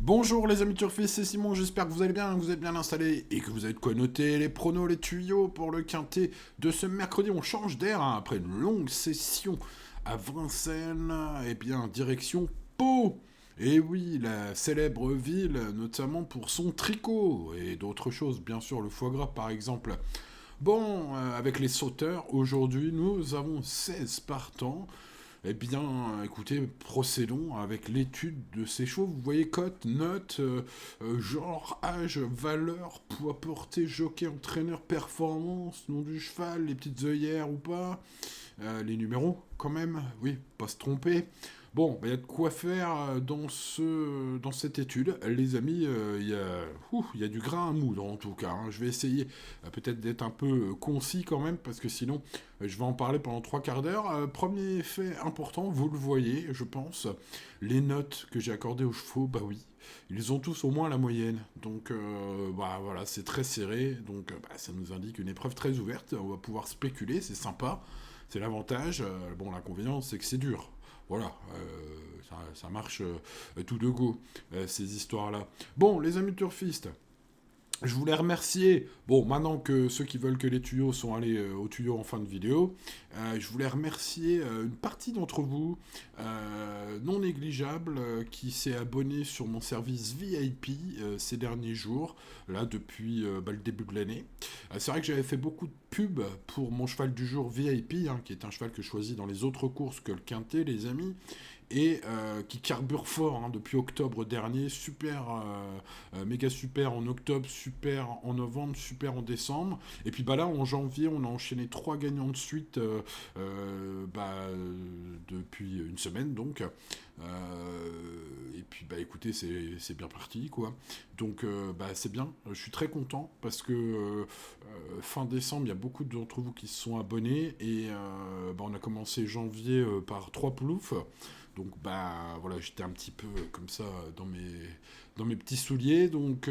Bonjour les amis turfistes, c'est Simon, j'espère que vous allez bien, que vous êtes bien installés et que vous avez de quoi noter les pronos, les tuyaux pour le quintet de ce mercredi. On change d'air hein, après une longue session à Vincennes, et bien direction Pau. Et oui, la célèbre ville, notamment pour son tricot et d'autres choses, bien sûr le foie gras par exemple. Bon, avec les sauteurs, aujourd'hui nous avons 16 partants. Eh bien, écoutez, procédons avec l'étude de ces chevaux. Vous voyez, cote, note, genre, âge, valeur, poids porté, jockey, entraîneur, performance, nom du cheval, les petites œillères ou pas. Les numéros, quand même, oui, pas se tromper. Bon, il y a de quoi faire dans cette étude. Les amis, il y a du grain à moudre en tout cas. Hein. Je vais essayer peut-être d'être un peu concis quand même, parce que sinon, je vais en parler pendant trois quarts d'heure. Premier fait important, vous le voyez, je pense, les notes que j'ai accordées aux chevaux, bah oui, ils ont tous au moins la moyenne. Donc, bah voilà, c'est très serré. Donc, bah, ça nous indique une épreuve très ouverte. On va pouvoir spéculer, c'est sympa. C'est l'avantage. Bon, l'inconvénient, c'est que c'est dur. Voilà, ça marche tout de go, ces histoires-là. Bon, les amis turfistes, je voulais remercier, bon, maintenant que ceux qui veulent que les tuyaux sont allés aux tuyaux en fin de vidéo, je voulais remercier une partie d'entre vous, non négligeable, qui s'est abonné sur mon service VIP ces derniers jours, là, depuis le début de l'année. C'est vrai que j'avais fait beaucoup de pubs pour mon cheval du jour VIP, hein, qui est un cheval que je choisis dans les autres courses que le quintet, les amis, et qui carbure fort hein, depuis octobre dernier, super, méga super en octobre, super en novembre, super en décembre, et puis bah là en janvier on a enchaîné trois gagnants de suite depuis une semaine donc, et puis bah écoutez c'est bien parti quoi, donc bah c'est bien, je suis très content parce que fin décembre il y a beaucoup d'entre vous qui se sont abonnés et bah, on a commencé janvier par trois ploufs. Donc bah voilà, j'étais un petit peu comme ça dans mes petits souliers. Donc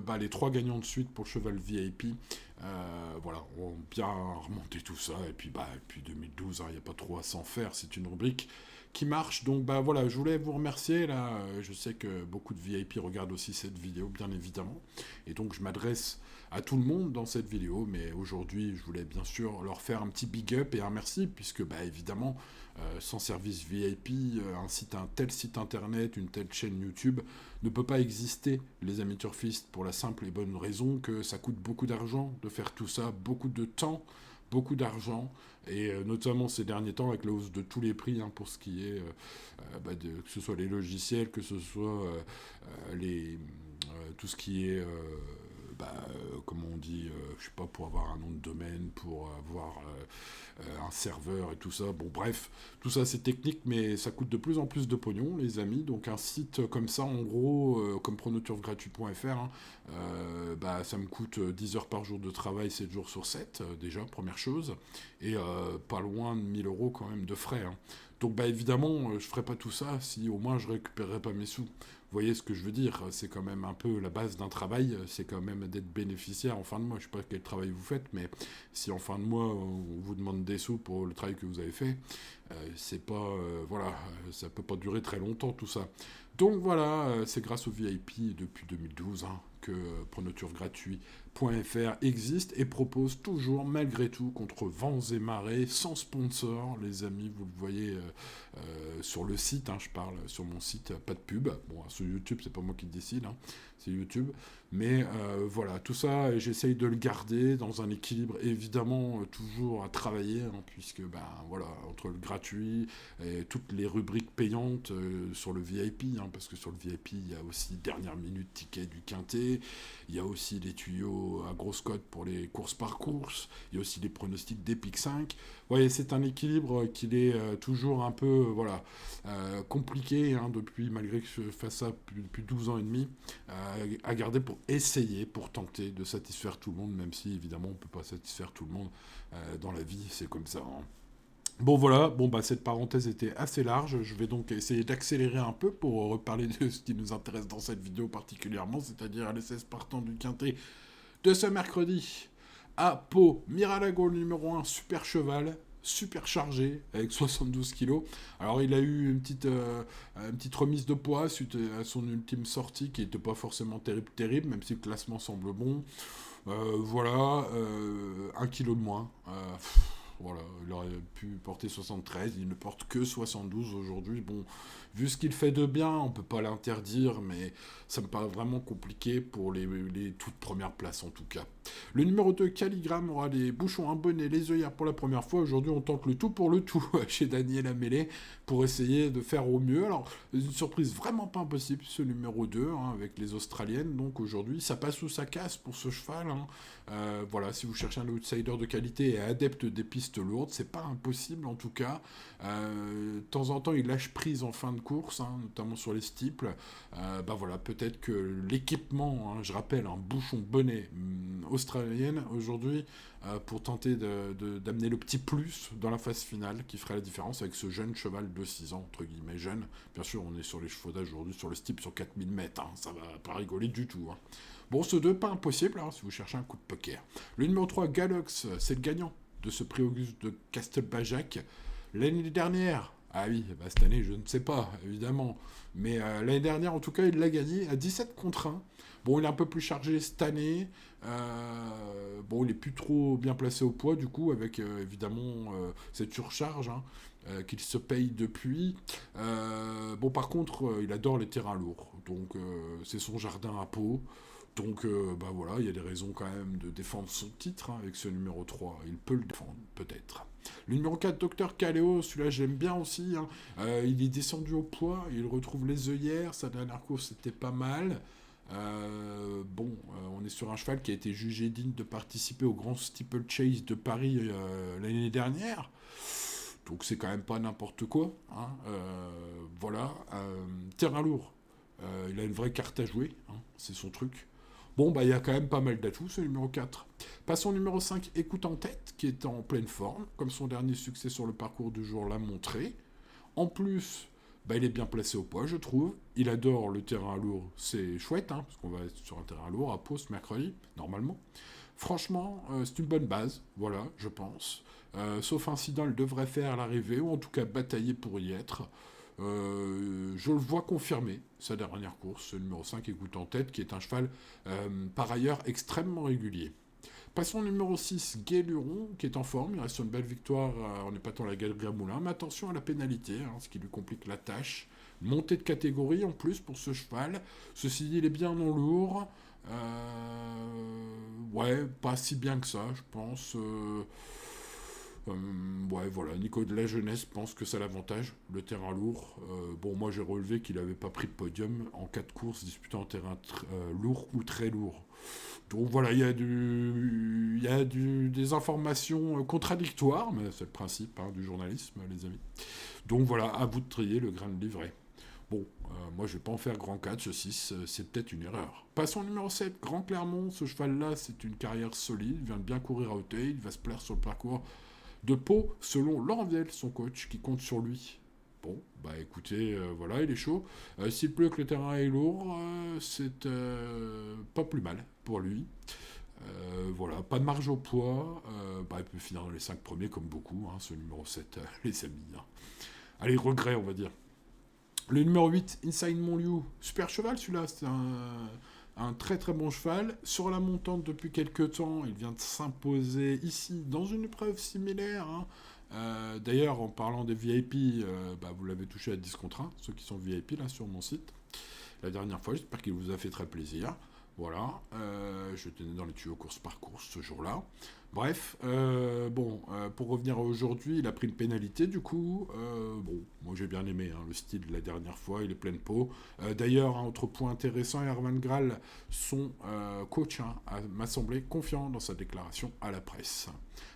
bah, les trois gagnants de suite pour le cheval VIP. Voilà, on a bien remonté tout ça. Et puis bah depuis 2012, il n'y a pas trop à s'en faire. C'est une rubrique qui marche. Donc bah voilà, je voulais vous remercier. Là, je sais que beaucoup de VIP regardent aussi cette vidéo, bien évidemment. Et donc je m'adresse à tout le monde dans cette vidéo. Mais aujourd'hui, je voulais bien sûr leur faire un petit big up et un merci, puisque bah évidemment, sans service VIP, un tel site internet, une telle chaîne YouTube ne peut pas exister, les amis turfistes, pour la simple et bonne raison que ça coûte beaucoup d'argent de faire tout ça, beaucoup de temps, beaucoup d'argent, et notamment ces derniers temps avec la hausse de tous les prix hein, pour ce qui est, que ce soit les logiciels, que ce soit tout ce qui est comment on dit, je sais pas, pour avoir un nom de domaine, pour avoir un serveur et tout ça. Bon, bref, tout ça c'est technique, mais ça coûte de plus en plus de pognon, les amis. Donc un site comme ça, en gros, comme pronoturfgratuit.fr, hein, bah, ça me coûte 10 heures par jour de travail, 7 jours sur 7, déjà, première chose, et pas loin de 1000 euros quand même de frais. Hein. Donc bah évidemment, je ferais pas tout ça si au moins je récupérerais pas mes sous. Vous voyez ce que je veux dire? C'est quand même un peu la base d'un travail, c'est quand même d'être bénéficiaire en fin de mois. Je sais pas quel travail vous faites, mais si en fin de mois on vous demande des sous pour le travail que vous avez fait, c'est pas voilà, ça peut pas durer très longtemps tout ça. Donc voilà, c'est grâce au VIP depuis 2012 hein, que pronoturfgratuit.fr existe et propose toujours, malgré tout, contre vents et marées, sans sponsor, les amis, vous le voyez sur le site, hein, je parle sur mon site, pas de pub. Bon, sur YouTube, c'est pas moi qui décide, hein, c'est YouTube. Mais voilà, tout ça, j'essaye de le garder dans un équilibre, évidemment, toujours à travailler, hein, puisque, ben voilà, entre le gratuit et toutes les rubriques payantes sur le VIP, hein, parce que sur le VIP, il y a aussi dernière minute ticket du quintet, il y a aussi les tuyaux à grosse cote pour les courses par course, il y a aussi les pronostics d'Epic 5. Vous voyez, c'est un équilibre qu'il est toujours un peu, voilà, compliqué, hein, depuis, malgré que je fasse ça depuis 12 ans et demi, à garder pour essayer, pour tenter de satisfaire tout le monde, même si évidemment on peut pas satisfaire tout le monde dans la vie, c'est comme ça. Hein. Bon voilà, bon bah cette parenthèse était assez large, je vais donc essayer d'accélérer un peu pour reparler de ce qui nous intéresse dans cette vidéo particulièrement, c'est-à-dire les 16 partants du quintet de ce mercredi à Pau. Miralago le numéro 1, super cheval, super chargé, avec 72 kilos. Alors il a eu une petite remise de poids suite à son ultime sortie, qui n'était pas forcément terrible, même si le classement semble bon. Voilà, 1 kilo de moins. Voilà, il aurait pu porter 73, il ne porte que 72 aujourd'hui. Bon, vu ce qu'il fait de bien, on peut pas l'interdire, mais ça me paraît vraiment compliqué pour les toutes premières places en tout cas. Le numéro 2, Caligram, aura les bouchons, un bonnet, les œillères pour la première fois. Aujourd'hui, on tente le tout pour le tout chez Daniel Amélé pour essayer de faire au mieux. Alors, une surprise vraiment pas impossible, ce numéro 2, hein, avec les Australiennes. Donc aujourd'hui, ça passe ou ça casse pour ce cheval, hein. Voilà, si vous cherchez un outsider de qualité et adepte des pistes lourdes, c'est pas impossible en tout cas. De temps en temps, il lâche prise en fin de course, hein, notamment sur les steeples. Bah voilà, peut-être que l'équipement, hein, je rappelle, un bouchon bonnet australienne aujourd'hui, pour tenter d'amener le petit plus dans la phase finale qui ferait la différence avec ce jeune cheval de 6 ans, entre guillemets jeune. Bien sûr, on est sur les chevaux d'âge aujourd'hui, sur le steep sur 4000 mètres, hein, ça va pas rigoler du tout, hein. Bon, ce 2, pas impossible, hein, si vous cherchez un coup de poker. Le numéro 3, Galox, c'est le gagnant de ce prix Auguste de Castelbajac. L'année dernière, ah oui, bah cette année, je ne sais pas, évidemment. Mais l'année dernière, en tout cas, il l'a gagné à 17 contre 1. Bon, il est un peu plus chargé cette année. Bon, il est plus trop bien placé au poids, du coup, avec évidemment cette surcharge, hein, qu'il se paye depuis. Bon, par contre, il adore les terrains lourds. Donc, c'est son jardin à Pau. Donc, bah voilà, il y a des raisons quand même de défendre son titre, hein, avec ce numéro 3. Il peut le défendre, peut-être. Le numéro 4, Dr Kaleo, celui-là j'aime bien aussi, hein. Il est descendu au poids, il retrouve les œillères, sa dernière course c'était pas mal. Bon, on est sur un cheval qui a été jugé digne de participer au Grand Steeplechase de Paris l'année dernière. Donc c'est quand même pas n'importe quoi, hein. Voilà. Terrain lourd, il a une vraie carte à jouer, hein, c'est son truc. Bon, bah il y a quand même pas mal d'atouts, ce numéro 4. Passons au numéro 5, Écoute en tête, qui est en pleine forme, comme son dernier succès sur le parcours du jour l'a montré. En plus, bah, il est bien placé au poids, je trouve. Il adore le terrain lourd, c'est chouette, hein, parce qu'on va être sur un terrain lourd à Pau ce mercredi, normalement. Franchement, c'est une bonne base, voilà, je pense. Sauf incident, il devrait faire l'arrivée, ou en tout cas batailler pour y être. Je le vois confirmer sa dernière course, ce numéro 5, Écoute en tête, qui est un cheval par ailleurs extrêmement régulier. Passons au numéro 6, Guéluron, qui est en forme. Il reste sur une belle victoire en épatant la Galerie à Moulin. Mais attention à la pénalité, hein, ce qui lui complique la tâche. Montée de catégorie en plus pour ce cheval. Ceci dit, il est bien en lourd. Ouais, pas si bien que ça, je pense. Ouais, voilà, Nico de la Jeunesse pense que ça l'avantage, le terrain lourd. Bon, moi j'ai relevé qu'il n'avait pas pris de podium en 4 courses disputant en terrain lourd ou très lourd. Donc voilà, des informations contradictoires, mais c'est le principe, hein, du journalisme, les amis. Donc voilà, à vous de trier le grain de livret. Bon, moi je vais pas en faire grand 4, ce 6, c'est peut-être une erreur. Passons au numéro 7, Grand Clermont. Ce cheval-là, c'est une carrière solide, il vient de bien courir à Hauteuil, il va se plaire sur le parcours de Pau, selon Laurent Viel, son coach, qui compte sur lui. Bon, bah écoutez, voilà, il est chaud. S'il pleut que le terrain est lourd, c'est pas plus mal pour lui. Voilà, pas de marge au poids. Bah, il peut finir dans les 5 premiers comme beaucoup, hein, ce numéro 7, les amis, hein. Allez, regret, on va dire. Le numéro 8, Inside Montlieu. Super cheval celui-là, c'est un très très bon cheval. Sur la montante depuis quelques temps, il vient de s'imposer ici dans une épreuve similaire, hein. D'ailleurs, en parlant des VIP, bah, vous l'avez touché à 10 contre 1, ceux qui sont VIP là sur mon site. La dernière fois, j'espère qu'il vous a fait très plaisir. Voilà, je tenais dans les tuyaux course par course ce jour-là. Bref, bon, pour revenir à aujourd'hui, il a pris une pénalité du coup. Bon, moi j'ai bien aimé, hein, le style de la dernière fois, il est plein de peau. D'ailleurs, un autre point intéressant, Herman Graal, son coach, hein, m'a semblé confiant dans sa déclaration à la presse.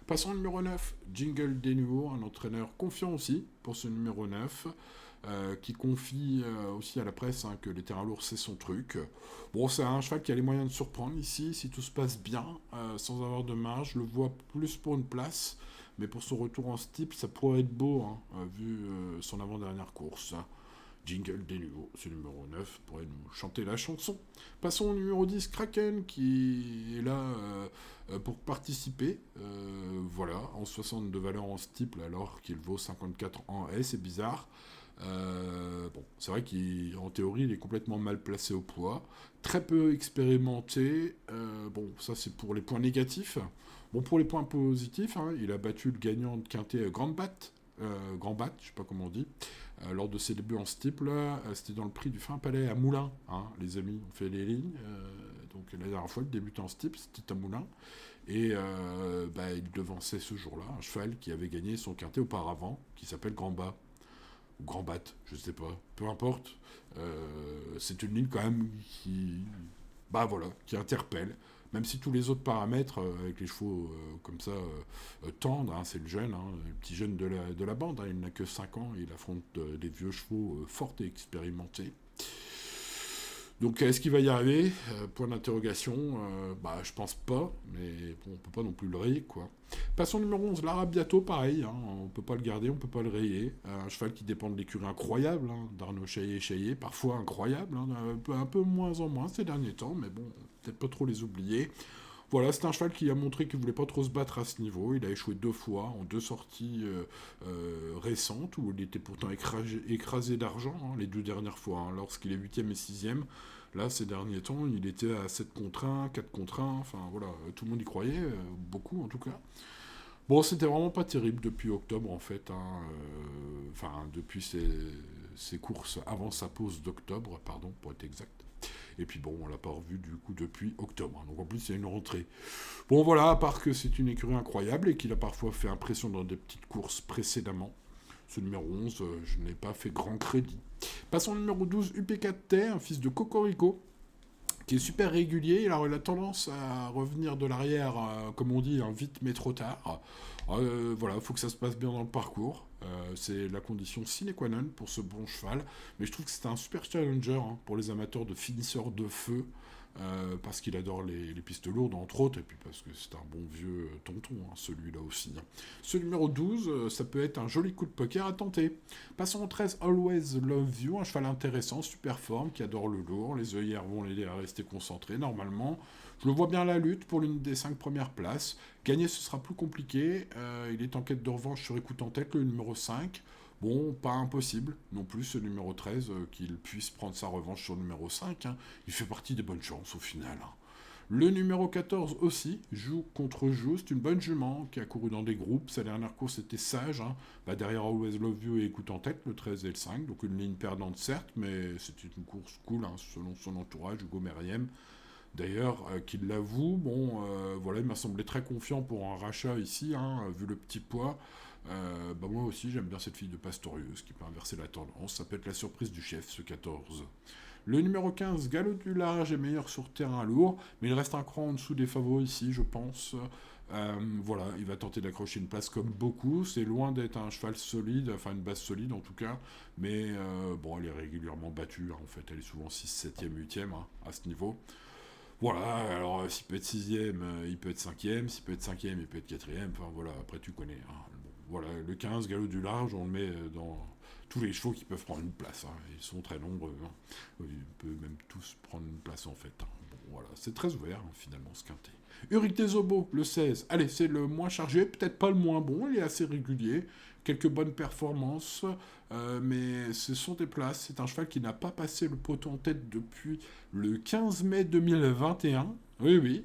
Passons au numéro 9, Jingle Denuo, un entraîneur confiant aussi pour ce numéro 9. Qui confie aussi à la presse, hein, que les terrains lourds c'est son truc. Bon, c'est un cheval qui a les moyens de surprendre ici, si tout se passe bien, sans avoir de marge. Je le vois plus pour une place, mais pour son retour en steep, ça pourrait être beau, hein, vu son avant-dernière course. Jingle des numéros. Ce numéro 9 pourrait nous chanter la chanson. Passons au numéro 10, Kraken, qui est là pour participer. Voilà, en 60 de valeur en steeple, alors qu'il vaut 54 en S, c'est bizarre. Bon, c'est vrai qu'en théorie, il est complètement mal placé au poids. Très peu expérimenté. Bon, ça, c'est pour les points négatifs. Bon, pour les points positifs, hein, il a battu le gagnant de quintet Grand Bat, je sais pas comment on dit, lors de ses débuts en steeple. C'était dans le prix du Fin Palais à Moulins, hein, les amis, on fait les lignes. Donc la dernière fois, le débutant en steeple, c'était à Moulins. Et il devançait ce jour-là un cheval qui avait gagné son quintet auparavant, qui s'appelle Grand Bas, ou Grand Bat, je sais pas, peu importe. C'est une ligne quand même qui interpelle. Même si tous les autres paramètres, avec les chevaux comme ça, tendres, hein, c'est le jeune, hein, le petit jeune de la bande, hein, il n'a que 5 ans, et il affronte des vieux chevaux forts et expérimentés. Donc est-ce qu'il va y arriver? Point d'interrogation. Je pense pas, mais bon, on peut pas non plus le rayer, quoi. Passons au numéro 11, l'Arabiato, pareil, hein, on peut pas le garder, on peut pas le rayer. Un cheval qui dépend de l'écurie incroyable, hein, d'Arnaud Chaillet, parfois incroyable, hein, un peu moins en moins ces derniers temps, mais bon, peut-être pas trop les oublier. Voilà, c'est un cheval qui a montré qu'il voulait pas trop se battre à ce niveau. Il a échoué 2 fois en 2 sorties récentes où il était pourtant écrasé d'argent, hein, les 2 dernières fois, hein, lorsqu'il est 8e et 6e. Là, ces derniers temps, il était à 7 contre 1, 4 contre 1, enfin voilà, tout le monde y croyait, beaucoup en tout cas. Bon, c'était vraiment pas terrible depuis octobre en fait, hein, depuis ses courses avant sa pause d'octobre, pardon, pour être exact. Et puis bon, on l'a pas revu du coup depuis octobre. Donc en plus, il y a une rentrée. Bon voilà, à part que c'est une écurie incroyable et qu'il a parfois fait impression dans des petites courses précédemment. Ce numéro 11, je n'ai pas fait grand crédit. Passons au numéro 12, UP4T, un fils de Cocorico, qui est super régulier. Alors il a tendance à revenir de l'arrière, comme on dit, vite mais trop tard. Voilà, il faut que ça se passe bien dans le parcours. C'est la condition sine qua non pour ce bon cheval. Mais je trouve que c'est un super challenger, hein, pour les amateurs de finisseurs de feu. Parce qu'il adore les pistes lourdes, entre autres, et puis parce que c'est un bon vieux tonton, hein, celui-là aussi. Hein. Ce numéro 12, ça peut être un joli coup de poker à tenter. Passons au 13, Always Love You, un cheval intéressant, super forme, qui adore le lourd. Les œillères vont l'aider à rester concentré, normalement. Je le vois bien à la lutte pour l'une des 5 premières places. Gagner, ce sera plus compliqué. Il est en quête de revanche sur Écoute en tête, le numéro 5. Bon, pas impossible non plus, ce numéro 13, qu'il puisse prendre sa revanche sur le numéro 5. Hein. Il fait partie des bonnes chances au final. Hein. Le numéro 14 aussi, Joue contre Joue, c'est une bonne jument qui a couru dans des groupes. Sa dernière course était sage. Hein. Derrière Always Love You et Écoute en tête, le 13 et le 5. Donc une ligne perdante certes, mais c'était une course cool, hein, selon son entourage, Hugo Meriem. D'ailleurs, qu'il l'avoue, voilà, il m'a semblé très confiant pour un rachat ici, hein, vu le petit poids. Moi aussi, j'aime bien cette fille de Pastorius qui peut inverser la tendance. Ça peut être la surprise du chef, ce 14. Le numéro 15, Galop du Large, est meilleur sur terrain lourd, mais il reste un cran en dessous des favoris ici, je pense. Voilà, il va tenter d'accrocher une place comme beaucoup. C'est loin d'être un cheval solide, enfin une base solide en tout cas, mais elle est régulièrement battue. Hein, en fait, elle est souvent 6, 7e, 8e à ce niveau. Voilà, alors s'il peut être 6e, il peut être 5e, s'il peut être 5e, il peut être 4e, enfin voilà, après tu connais. Hein. Bon, voilà, le 15, Galop du Large, on le met dans tous les chevaux qui peuvent prendre une place. Hein. Ils sont très nombreux. Hein. Il peut même tous prendre une place en fait. Hein. Bon, voilà, c'est très ouvert finalement ce quintet. Uric des Obos, le 16. Allez, c'est le moins chargé, peut-être pas le moins bon, il est assez régulier. Quelques bonnes performances, mais ce sont des places. C'est un cheval qui n'a pas passé le poteau en tête depuis le 15 mai 2021. Oui, oui.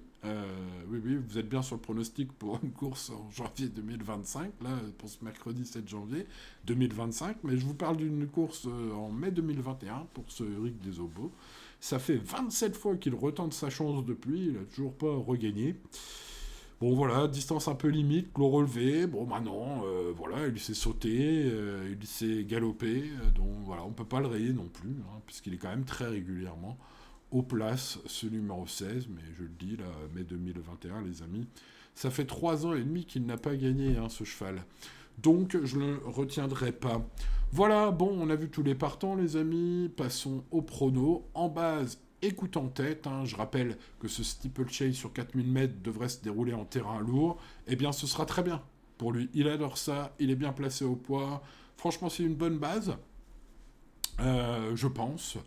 Oui, vous êtes bien sur le pronostic pour une course en janvier 2025, là, pour ce mercredi 7 janvier 2025, mais je vous parle d'une course en mai 2021 pour ce Uric des Obos. Ça fait 27 fois qu'il retente sa chance depuis, il n'a toujours pas regagné. Bon voilà, distance un peu limite, clos relevé, non, voilà, il s'est sauté, il s'est galopé, donc voilà, on peut pas le rayer non plus, hein, puisqu'il est quand même très régulièrement aux places, ce numéro 16, mais je le dis, là, mai 2021, les amis, ça fait 3 ans et demi qu'il n'a pas gagné, hein, ce cheval. Donc, je ne le retiendrai pas. Voilà, bon, on a vu tous les partants, les amis, passons au prono. En base, Écoute en tête, hein, je rappelle que ce steeplechase sur 4000 mètres devrait se dérouler en terrain lourd, eh bien ce sera très bien pour lui. Il adore ça, il est bien placé au poids, franchement c'est une bonne base. je pense.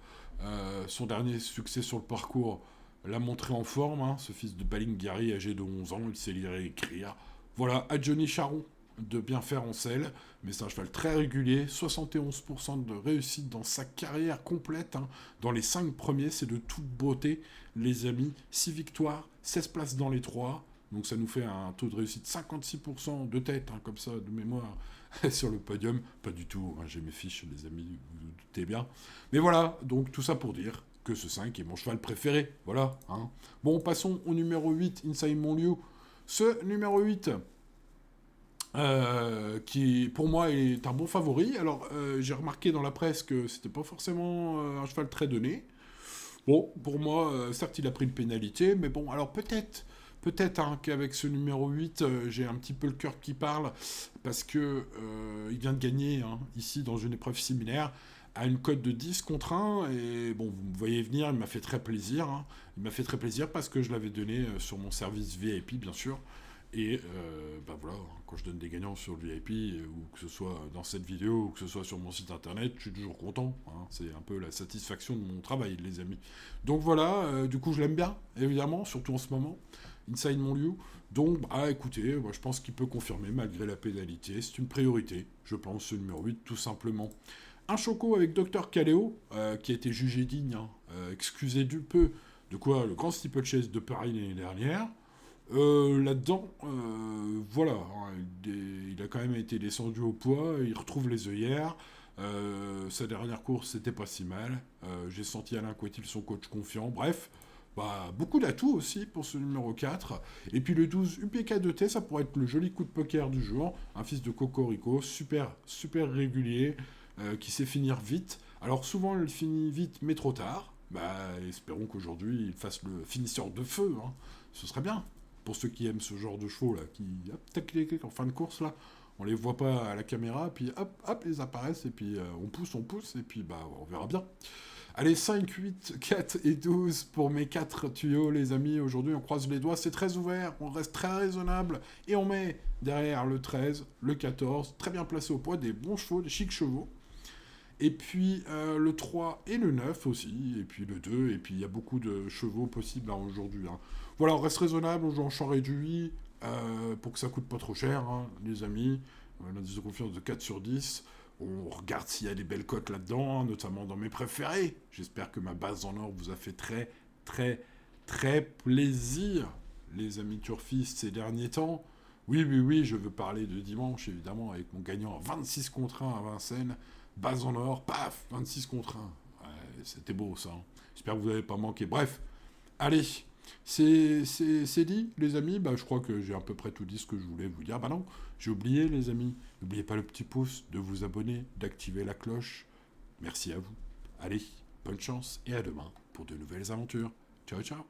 Son dernier succès sur le parcours l'a montré en forme, hein, ce fils de Balingari âgé de 11 ans, il sait lire et écrire. Voilà, à Johnny Charon de bien faire en selle, mais c'est un cheval très régulier, 71% de réussite dans sa carrière complète, hein. Dans les 5 premiers, c'est de toute beauté, les amis. 6 victoires, 16 places dans les 3, donc ça nous fait un taux de réussite 56% de tête, hein, comme ça, de mémoire, sur le podium. Pas du tout, hein, j'ai mes fiches, les amis, vous vous doutez bien. Mais voilà, donc tout ça pour dire que ce 5 est mon cheval préféré. Voilà, hein. Bon, passons au numéro 8, Inside Monliu. Ce numéro 8, qui pour moi est un bon favori. Alors, j'ai remarqué dans la presse que c'était pas forcément un cheval très donné. Bon, pour moi, certes, il a pris une pénalité, mais bon, alors peut-être hein, qu'avec ce numéro 8, j'ai un petit peu le cœur qui parle, parce que il vient de gagner, hein, ici, dans une épreuve similaire, à une cote de 10 contre 1, et bon, vous me voyez venir, il m'a fait très plaisir, hein. Il m'a fait très plaisir parce que je l'avais donné sur mon service VIP, bien sûr, et bah voilà, hein, quand je donne des gagnants sur le VIP, ou que ce soit dans cette vidéo, ou que ce soit sur mon site internet, je suis toujours content, hein. C'est un peu la satisfaction de mon travail, les amis. Donc voilà, du coup je l'aime bien, évidemment, surtout en ce moment, Inside Monliu. Donc, bah écoutez, moi, je pense qu'il peut confirmer malgré la pénalité. C'est une priorité, je pense, ce numéro 8, tout simplement. Un choco avec Dr Kaleo, qui a été jugé digne, hein, excusez du peu, de quoi le grand steeplechase de Paris l'année dernière. Là-dedans, voilà, hein, il a quand même été descendu au poids, il retrouve les œillères. Sa dernière course, c'était pas si mal. J'ai senti Alain Couetil, son coach, confiant. Bref, bah, beaucoup d'atouts aussi pour ce numéro 4. Et puis le 12 UPK2T, ça pourrait être le joli coup de poker du jour. Un fils de Cocorico, super, super régulier, qui sait finir vite. Alors souvent, il finit vite, mais trop tard. Bah, espérons qu'aujourd'hui, il fasse le finisseur de feu, hein. Ce serait bien pour ceux qui aiment ce genre de chevaux là, qui hop, tac, tac, tac, en fin de course là, on les voit pas à la caméra, puis hop, hop, ils apparaissent, et puis on pousse, et puis bah on verra bien. Allez, 5, 8, 4 et 12 pour mes 4 tuyaux, les amis. Aujourd'hui, on croise les doigts, c'est très ouvert, on reste très raisonnable, et on met derrière le 13, le 14, très bien placé au poids, des bons chevaux, des chics chevaux. Et puis le 3 et le 9 aussi, et puis le 2, et puis il y a beaucoup de chevaux possibles hein, aujourd'hui, hein. Voilà, on reste raisonnable, on joue en champ réduit, pour que ça coûte pas trop cher, hein, les amis. Un indice de confiance de 4 sur 10. On regarde s'il y a des belles cotes là-dedans, hein, notamment dans mes préférés. J'espère que ma base en or vous a fait très, très, très plaisir, les amis turfistes, ces derniers temps. Oui, oui, oui, je veux parler de dimanche, évidemment, avec mon gagnant 26 contre 1 à Vincennes. Base en or, paf, 26 contre 1. Ouais, c'était beau ça, hein. J'espère que vous n'avez pas manqué. Bref, allez, c'est dit, les amis. Bah, je crois que j'ai à peu près tout dit ce que je voulais vous dire. Bah non, j'ai oublié, les amis. N'oubliez pas le petit pouce, de vous abonner, d'activer la cloche. Merci à vous. Allez, bonne chance et à demain pour de nouvelles aventures. Ciao, ciao.